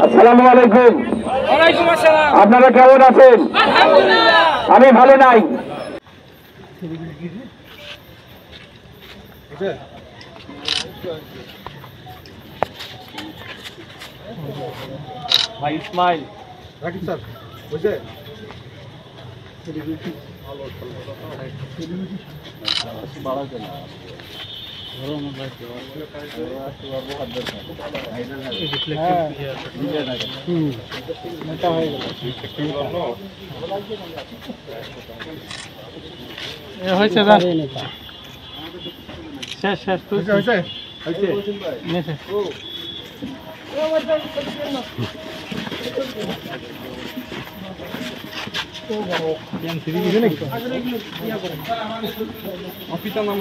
আসসালামু আলাইকুম। আপনারা কেমন আছেন? আমি ভালো নাই। ভাই ইসমাইল রাকিব স্যার বুঝছে হয়েছে শেষ শেষ হয়েছে অফিসার নাম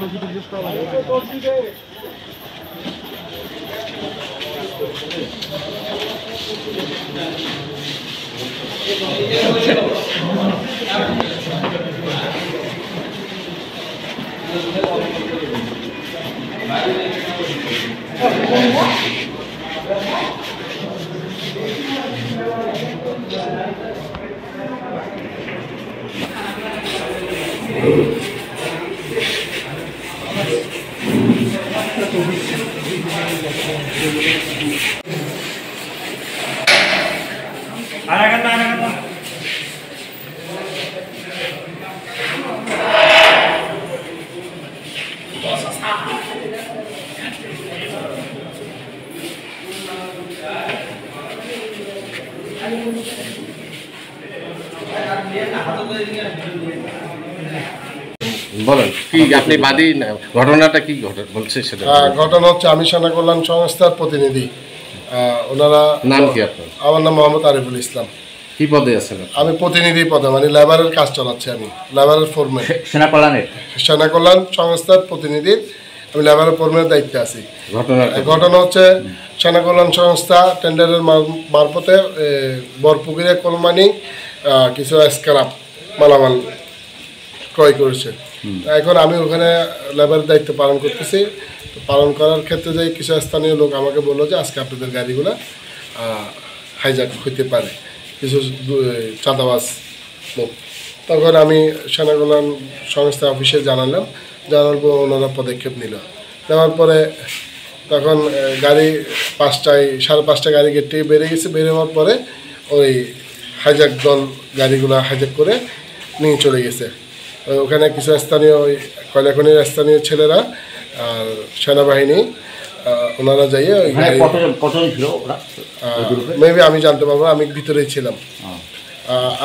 বলেন কি আপনি বাদী ঘটনাটা কি বলছে সেটা ঘটনা হচ্ছে আমি সেনা কল্যাণ সংস্থার প্রতিনিধি। ওনারা নাম কি আপনার? আমার নাম মোহাম্মদ আরিফুল ইসলাম। কি পদে আছেন? আমি প্রতিনিধি পদে, মানে লেবারের কাজ চালাচ্ছি। আমি লেবারের ফোরম্যান, সেনা কল্যাণ সংস্থার প্রতিনিধি। আমি লেবারের ফোরম্যানের দায়িত্বে আছি। ঘটনা হচ্ছে সেনা কল্যাণ সংস্থা টেন্ডারের মারফতে বরপুকুরে কোলমানি কিছু স্ক্র্যাপ মালামাল ক্রয় করেছে। এখন আমি ওখানে লেবারের দায়িত্ব পালন করতেছি। পালন করার ক্ষেত্রে যে কিছু স্থানীয় লোক আমাকে বললো যে আজকে আপনাদের গাড়িগুলো হাইজ্যাক হইতে পারে, কিছু চাঁদাবাজ লোক। তখন আমি সেনা কল্যাণ সংস্থা অফিসে জানালাম, জানার পর ওনারা পদক্ষেপ নিল। নেওয়ার পরে তখন গাড়ি 5টায় 5:30 গাড়ি গেট থেকে বেরিয়ে গেছে। বের হওয়ার পরে ওই হাইজ্যাক দল গাড়িগুলো হাইজ্যাক করে নিয়ে চলে গেছে। ওখানে কিছু স্থানীয় ওই কয়লাখনির স্থানীয় ছেলেরা আর সেনাবাহিনী ওনারা যাইয়ে ওই মেবি আমি জানতে পারবো, আমি ভিতরেই ছিলাম।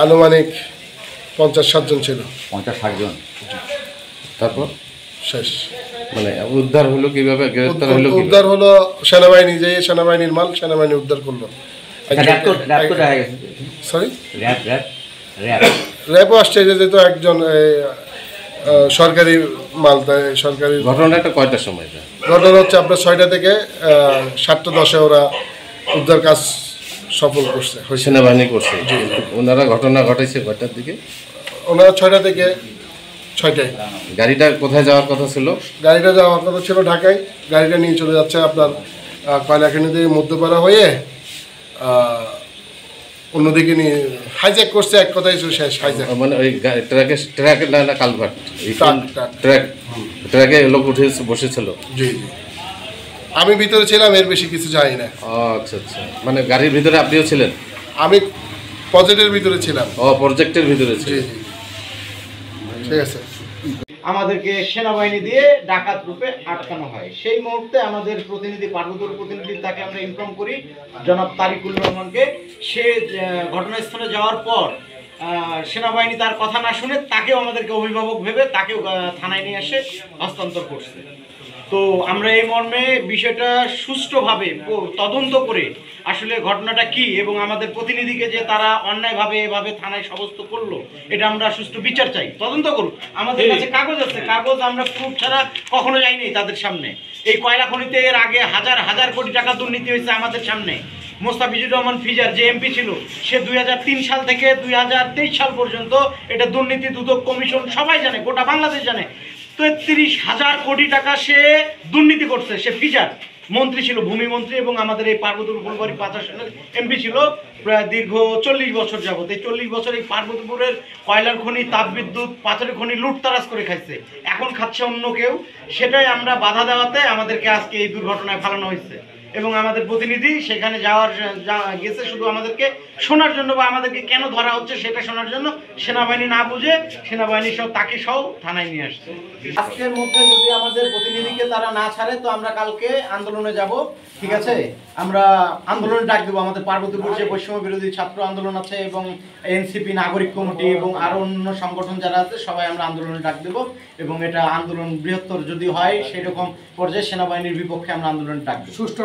আনুমানিক 50-60 জন ছিল। 50-60 জন। তারপর শেষ। মানে উদ্ধার হলো কিভাবে? গ্রেফতার হলো? উদ্ধার হলো সেনাবাহিনী, যে সেনাবাহিনীর মাল সেনাবাহিনী উদ্ধার করলো। সরি, র্যাবও আসছে, যেহেতু একজন সরকারি মাল, সরকারি। ঘটনাটা কয়টার সময়? ঘটনা হচ্ছে আপনার 6টা থেকে 7:10 ওরা উদ্ধার কাজ সফল করছে। সেনাবাহিনী করছে। ওনারা ঘটনা ঘটাইছে কয়টার দিকে? ওনারা 6টা থেকে 6টায়। গাড়িটা কোথায় যাওয়ার কথা ছিল? গাড়িটা যাওয়ার কথা ছিল ঢাকায়। গাড়িটা নিয়ে চলে যাচ্ছে আপনার কয়লাখনি দিয়ে মধ্যপাড়া হয়ে অন্যদিকে নিয়ে হাইজ্যাক করছে। এক কথাই শেষ হাইজ্যাক। মানে ওই ট্রাকে না কালভার্ট, ট্রাকে লোক উঠে বসেছিল। জি জি, আমি ভিতরে ছিলাম, এর বেশি কিছু জানি না। আচ্ছা আচ্ছা, মানে গাড়ির ভিতরে আপনিও ছিলেন? আমি প্রজেক্টের ভিতরে ছিলাম। প্রজেক্টের ভিতরে ছিলেন। জি জি, ঠিক আছে। আমাদেরকে সেনাবাহিনী দিয়ে ডাকাত রূপে আটকানো হয়। সেই মুহূর্তে আমাদের প্রতিনিধি, পার্বতীর প্রতিনিধি, তাকে আমরা ইনফর্ম করি, জনাব তারিকুল রহমানকে। সে ঘটনাস্থলে যাওয়ার পর সেনাবাহিনী তার কথা না শুনে তাকেও আমাদেরকে অভিভাবক ভেবে তাকেও থানায় নিয়ে এসে হস্তান্তর করছে। তো আমরা এই মর্মে বিষয়টা সুষ্ঠুভাবে তদন্ত করে আসলে ঘটনাটা কি এবং আমাদের প্রতিনিধিকে যে তারা অন্যায়ভাবে এভাবে থানায় সমস্ত করলো, এটা আমরা সুষ্ঠু বিচার চাই, তদন্ত করুক। আমাদের কাছে কাগজ আছে, কাগজ আমরা প্রুফ ছাড়া কখনো যাইনি তাদের সামনে। এই কয়লা খনিতে এর আগে হাজার হাজার কোটি টাকা দুর্নীতি হয়েছে আমাদের সামনে। মোস্তাফিজুর রহমান ফিজার যে এমপি ছিল, সে 2003 সাল থেকে 2023 সাল পর্যন্ত এটা দুর্নীতি দুদক কমিশন সবাই জানে, গোটা বাংলাদেশ জানে, 33,000 কোটি টাকা সে দুর্নীতি করছে, সে ফিজার। মন্ত্রী ছিল, ভূমি মন্ত্রী, এবং আমাদের এই পার্বতীপুর ফুলবাড়ি ৫ আসনের এমপি ছিল প্রায় দীর্ঘ ৪০ বছর যাবত। এই ৪০ বছর এই পার্বতীপুরের কয়লার খনি, তাপবিদ্যুৎ, পাথরের খনি লুটতারাজ করে খাইছে, এখন খাচ্ছে অন্য কেউ। সেটাই আমরা বাধা দেওয়াতে আমাদেরকে আজকে এই দুর্ঘটনায় ফালানো হয়েছে। এবং আমাদের প্রতিনিধি সেখানে গেছে শুধু আমাদেরকে শোনার জন্য, বা আমাদেরকে কেন ধরা হচ্ছে সেটা শোনার জন্য। সেনাবাহিনী না বুঝে সেনাবাহিনী সহ তাকে সহ থানায় নিয়ে আসছে। আজকের মধ্যে যদি আমাদের প্রতিনিধিকে তারা না ছাড়ে তো আমরা কালকে আন্দোলনে যাব, ঠিক আছে? আমরা আন্দোলনে ডাক দেবো। আমাদের পার্বতীপুর যে বৈষম্য বিরোধী ছাত্র আন্দোলন আছে এবং এনসিপি নাগরিক কমিটি এবং আরও অন্য সংগঠন যারা আছে সবাই আমরা আন্দোলনে ডাক দেবো। এবং এটা আন্দোলন বৃহত্তর যদি হয় সেরকম পর্যায়ে সেনাবাহিনীর বিপক্ষে আমরা আন্দোলনে ডাক দেবো। সুষ্ঠু